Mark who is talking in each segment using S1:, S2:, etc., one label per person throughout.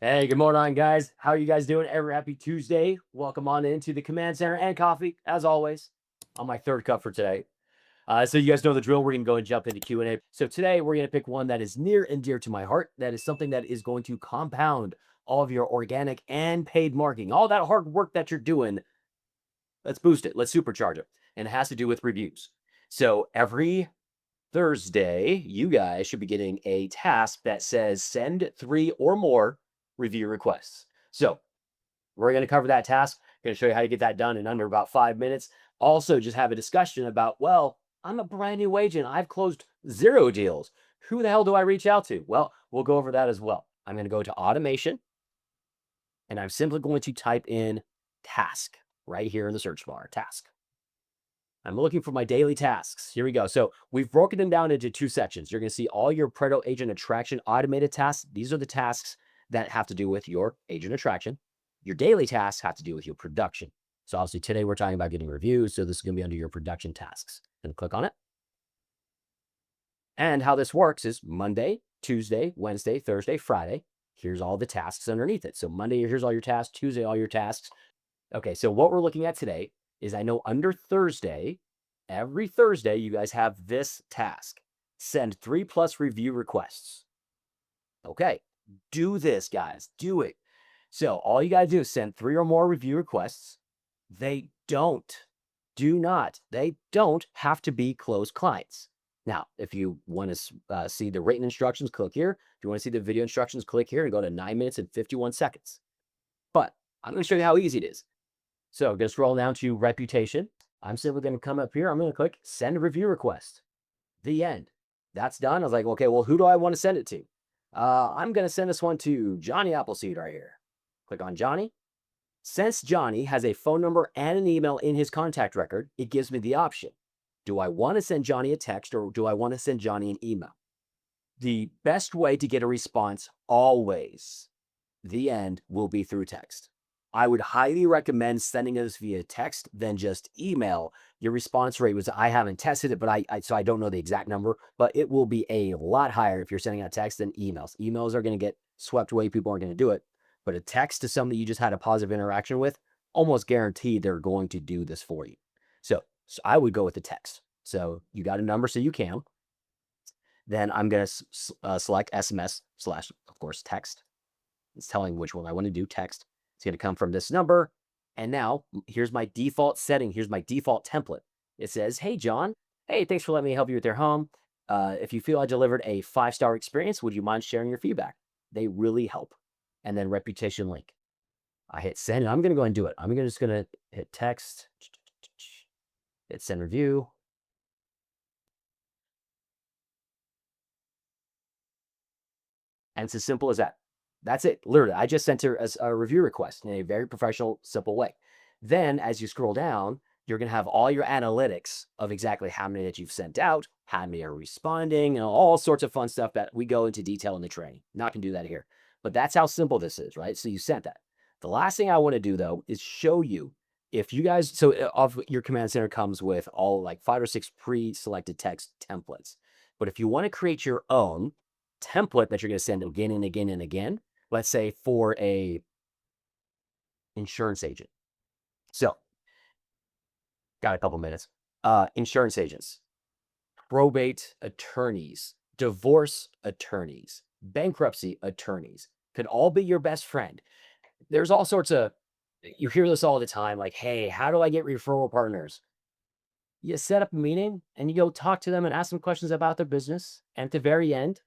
S1: Hey, good morning, guys. How are you guys doing? Every happy Tuesday. Welcome on into the command center and coffee, as always, on my third cup for today. So you guys know the drill. We're going to go and jump into Q&A. So today we're going to pick one that is near and dear to my heart. That is something that is going to compound all of your organic and paid marketing. All that hard work that you're doing, let's boost it. Let's supercharge it. And it has to do with reviews. So every Thursday, you guys should be getting a task that says send 3 or more review requests. So we're going to cover that task. Going to show you how to get that done in under about 5 minutes. Also, just have a discussion about, well, I'm a brand new agent. I've closed 0 deals. Who the hell do I reach out to? Well, we'll go over that as well. I'm going to go to automation and I'm simply going to type in task right here in the search bar, task. I'm looking for my daily tasks. Here we go. So we've broken them down into 2 sections. You're going to see all your Pareto agent attraction automated tasks. These are the tasks that have to do with your agent attraction. Your daily tasks have to do with your production. So obviously today we're talking about getting reviews. So this is going to be under your production tasks. And click on it. And how this works is Monday, Tuesday, Wednesday, Thursday, Friday. Here's all the tasks underneath it. So Monday, here's all your tasks. Tuesday, all your tasks. Okay, so what we're looking at today is I know under Thursday, every Thursday, you guys have this task. Send 3+ review requests. Okay, do this, guys. Do it. So all you got to do is send 3 or more review requests. They don't have to be closed clients. Now, if you want to see the written instructions, click here. If you want to see the video instructions, click here and go to 9 minutes and 51 seconds. But I'm going to show you how easy it is. So I'm going to scroll down to reputation. I'm simply going to come up here. I'm going to click send a review request. The end. That's done. I was like, okay, well, who do I want to send it to? I'm going to send this one to Johnny Appleseed right here. Click on Johnny. Since Johnny has a phone number and an email in his contact record, it gives me the option. Do I want to send Johnny a text or do I want to send Johnny an email? The best way to get a response always, the end, will be through text. I would highly recommend sending this via text than just email. Your response rate was, I haven't tested it, but so I don't know the exact number, but it will be a lot higher if you're sending out text than emails. Emails are going to get swept away. People aren't going to do it. But a text to somebody you just had a positive interaction with, almost guaranteed they're going to do this for you. So I would go with the text. So you got a number, so you can. Then I'm going to select SMS / of course, text. It's telling which one I want to do, text. It's going to come from this number. And now here's my default setting. Here's my default template. It says, hey, John. Hey, thanks for letting me help you with your home. If you feel I delivered a 5-star experience, would you mind sharing your feedback? They really help. And then reputation link. I hit send, and I'm going to go and do it. I'm just going to hit text, hit send review. And it's as simple as that. That's it. Literally, I just sent her as a review request in a very professional, simple way. Then as you scroll down, you're going to have all your analytics of exactly how many that you've sent out, how many are responding, and all sorts of fun stuff that we go into detail in the training. Not going to do that here. But that's how simple this is, right? So you sent that. The last thing I want to do, though, is show you if you guys, so of your command center comes with all like 5 or 6 pre-selected text templates. But if you want to create your own template that you're going to send again and again and again, let's say for a insurance agent. So got a couple minutes. Insurance agents, probate attorneys, divorce attorneys, bankruptcy attorneys could all be your best friend. There's all sorts of, you hear this all the time, like, hey, how do I get referral partners? You set up a meeting and you go talk to them and ask them questions about their business. And at the very end,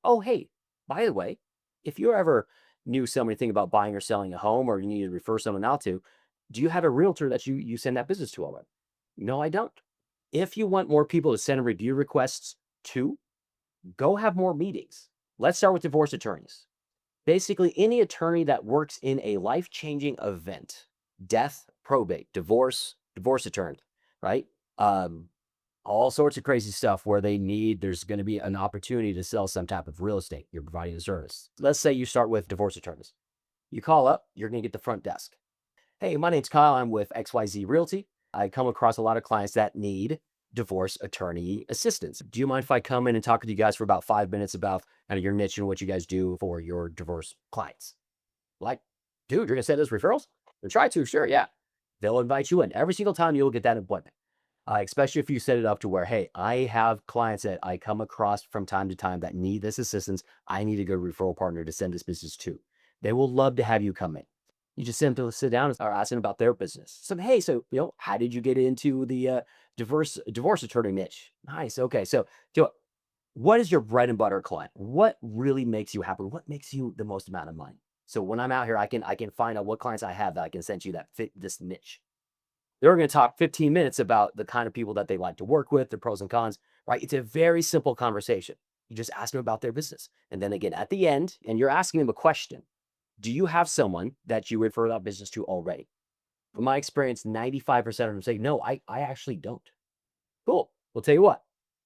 S1: oh, hey, by the way, if you ever knew somebody thinking about buying or selling a home or you need to refer someone out to, do you have a realtor that you send that business to already? No, I don't. If you want more people to send review requests to, go have more meetings. Let's start with divorce attorneys. Basically, any attorney that works in a life-changing event, death, probate, divorce attorney, right? All sorts of crazy stuff where there's going to be an opportunity to sell some type of real estate. You're providing a service. Let's say you start with divorce attorneys. You call up, you're going to get the front desk. Hey, my name's Kyle. I'm with XYZ Realty. I come across a lot of clients that need divorce attorney assistance. Do you mind if I come in and talk with you guys for about 5 minutes about kind of your niche and what you guys do for your divorce clients? Like, dude, you're gonna send us referrals? Then try to, sure, yeah. They'll invite you in. Every single time you'll get that appointment. Especially if you set it up to where, hey, I have clients that I come across from time to time that need this assistance. I need a good referral partner to send this business to. They will love to have you come in. You just simply sit down and start asking about their business. So, hey, so how did you get into the divorce attorney niche? Nice. Okay, so what is your bread and butter client? What really makes you happy? What makes you the most amount of money? So when I'm out here, I can find out what clients I have that I can send you that fit this niche. They're going to talk 15 minutes about the kind of people that they like to work with, the pros and cons, right? It's a very simple conversation. You just ask them about their business. And then again, at the end, and you're asking them a question. Do you have someone that you refer that business to already? From my experience, 95% of them say, no, I actually don't. Cool. We'll tell you what.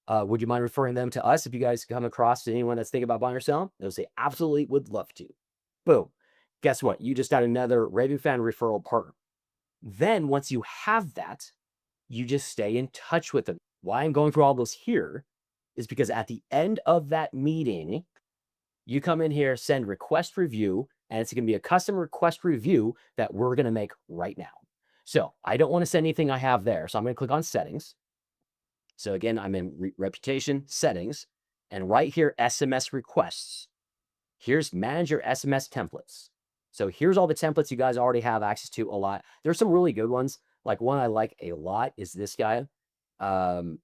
S1: Would you mind referring them to us if you guys come across anyone that's thinking about buying or selling? They'll say, absolutely, would love to. Boom. Guess what? You just got another Raving Fan referral partner. Then once you have that, you just stay in touch with them. Why I'm going through all this here is because at the end of that meeting, you come in here, send request review, and it's going to be a custom request review that we're going to make right now. So I don't want to send anything I have there. So I'm going to click on settings. So again, I'm in reputation settings, and right here, SMS requests. Here's manage your SMS templates. So here's all the templates you guys already have access to a lot. There's some really good ones. Like one I like a lot is this guy. Um,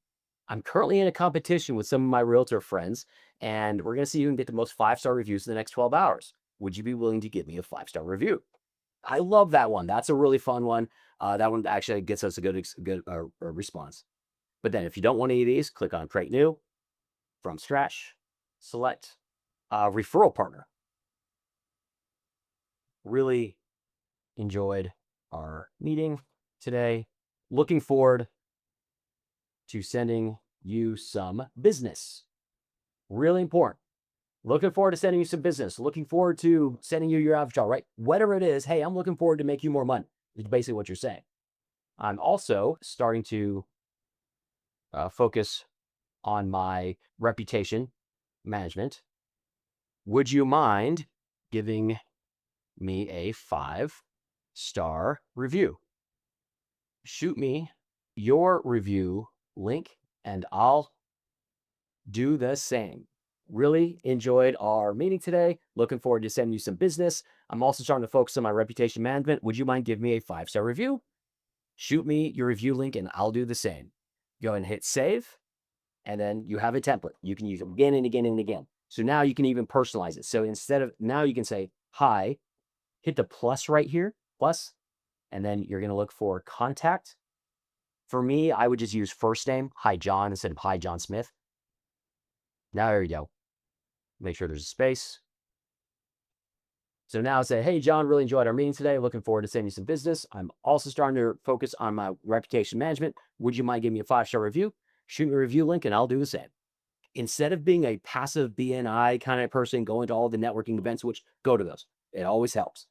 S1: I'm currently in a competition with some of my realtor friends, and we're going to see who can get the most 5-star reviews in the next 12 hours. Would you be willing to give me a 5-star review? I love that one. That's a really fun one. That one actually gets us a good response. But then if you don't want any of these, click on create new from scratch, select referral partner. Really enjoyed our meeting today. Looking forward to sending you some business. Really important. Looking forward to sending you some business. Looking forward to sending you your avatar, right? Whatever it is, hey, I'm looking forward to make you more money. Is basically what you're saying. I'm also starting to focus on my reputation management. Would you mind giving me a 5-star review? Shoot me your review link and I'll do the same. Really enjoyed our meeting today. Looking forward to sending you some business. I'm also starting to focus on my reputation management. Would you mind giving me a 5-star review? Shoot me your review link and I'll do the same. Go ahead and hit save. And then you have a template. You can use it again and again and again. So now you can even personalize it. So instead of now you can say, hi, hit the plus right here, plus, and then you're going to look for contact. For me, I would just use first name, hi John, instead of hi John Smith. Now there you go. Make sure there's a space. So now say, hey John, really enjoyed our meeting today. Looking forward to sending you some business. I'm also starting to focus on my reputation management. Would you mind giving me a 5-star review? Shoot me a review link and I'll do the same. Instead of being a passive BNI kind of person, going to all the networking events, which go to those, it always helps.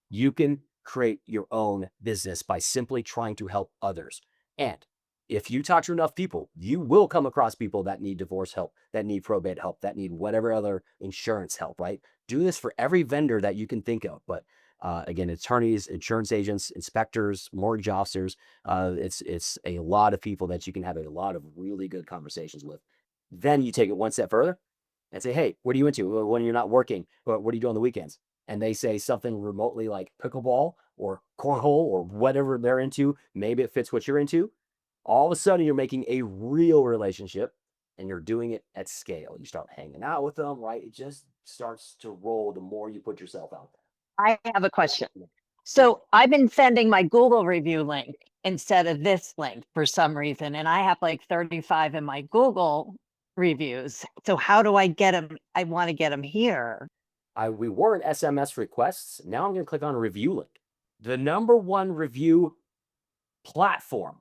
S1: You can create your own business by simply trying to help others. And if you talk to enough people, you will come across people that need divorce help, that need probate help, that need whatever other insurance help, right? Do this for every vendor that you can think of. But again, attorneys, insurance agents, inspectors, mortgage officers, it's a lot of people that you can have a lot of really good conversations with. Then you take it one step further and say, hey, what are you into? Well, when you're not working, what do you do on the weekends? And they say something remotely like pickleball or cornhole or whatever they're into. Maybe it fits what you're into. All of a sudden, you're making a real relationship and you're doing it at scale. You start hanging out with them, right? It just starts to roll the more you put yourself out
S2: I have a question.
S1: there.
S2: So I've been sending my Google review link instead of this link for some reason, and I have like 35 in my Google reviews. So how do I get them? I want to get them here.
S1: We were in SMS requests. Now I'm going to click on review link. The number one review platform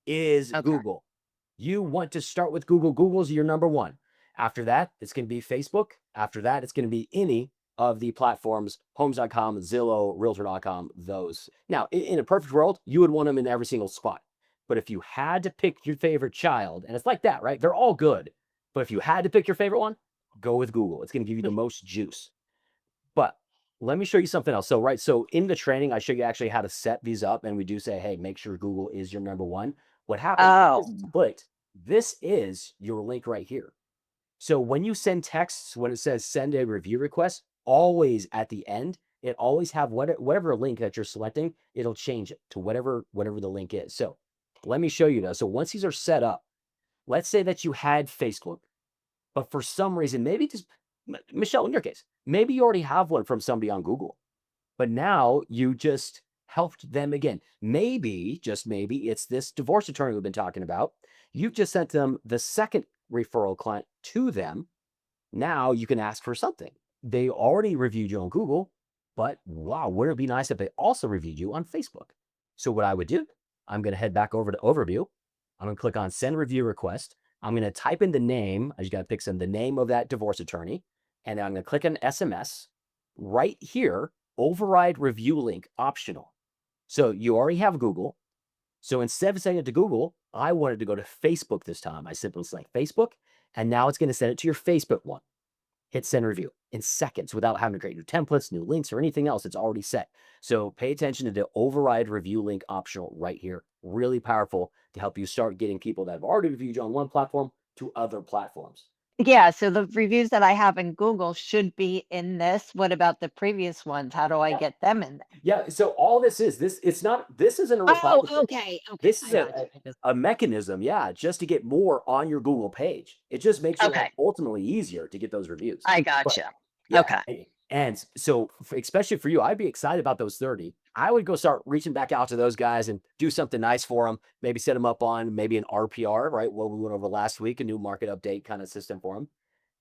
S1: is
S2: Okay.
S1: Google. You want to start with Google. Google's your number one. After that, it's going to be Facebook. After that, it's going to be any of the platforms, homes.com, Zillow, realtor.com, those. Now, in a perfect world, you would want them in every single spot. But if you had to pick your favorite child, and it's like that, right? They're all good. But if you had to pick your favorite one, go with Google. It's going to give you the most juice. But let me show you something else. So, right, so in the training, I show you actually how to set these up, and we do say, hey, make sure Google is your number one. What happens is,
S2: Oh,
S1: but this is your link right here. So when you send texts, when it says send a review request, always at the end, it always have whatever link that you're selecting, it'll change it to whatever the link is. So let me show you though. So once these are set up, let's say that you had Facebook, but for some reason, maybe just Michelle, in your case, maybe you already have one from somebody on Google, but now you just helped them again. Maybe, just maybe, it's this divorce attorney we've been talking about. You've just sent them the second referral client to them. Now you can ask for something. They already reviewed you on Google, but wow, wouldn't it be nice if they also reviewed you on Facebook? So what I would do, I'm going to head back over to Overview. I'm going to click on Send Review Request. I'm going to type in the name. I just got to pick the name of that divorce attorney, and then I'm going to click on SMS. Right here, override review link optional. So you already have Google. So instead of sending it to Google, I wanted to go to Facebook this time. I simply select Facebook, and now it's going to send it to your Facebook one. Hit send review in seconds without having to create new templates, new links, or anything else. It's already set. So pay attention to the override review link optional right here. Really powerful to help you start getting people that have already reviewed you on one platform to other platforms.
S2: yeah, so the reviews that I have in Google should be in this. What about the previous ones? How do I
S1: Yeah.
S2: get them in there?
S1: Yeah. So all this is this, it's not, this isn't a
S2: Oh,
S1: requirement.
S2: okay, okay,
S1: This is
S2: I got you. I just
S1: a mechanism, yeah, just to get more on your Google page. It just makes your life
S2: okay,
S1: ultimately easier to get those reviews.
S2: I
S1: But
S2: gotcha.
S1: yeah,
S2: Okay.
S1: and so especially for you, I'd be excited about those 30. I would go start reaching back out to those guys and do something nice for them. Maybe set them up on maybe an RPR, right? What we went over last week, a new market update kind of system for them.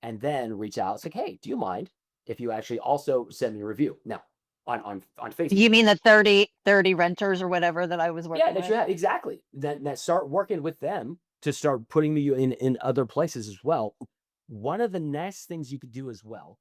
S1: And then reach out. It's like, hey, do you mind if you actually also send me a review? Now, on Facebook.
S2: You mean the 30 renters or whatever that I was
S1: Yeah,
S2: working
S1: that you
S2: with?
S1: have exactly. That start working with them to start putting you in other places as well. One of the nice things you could do as well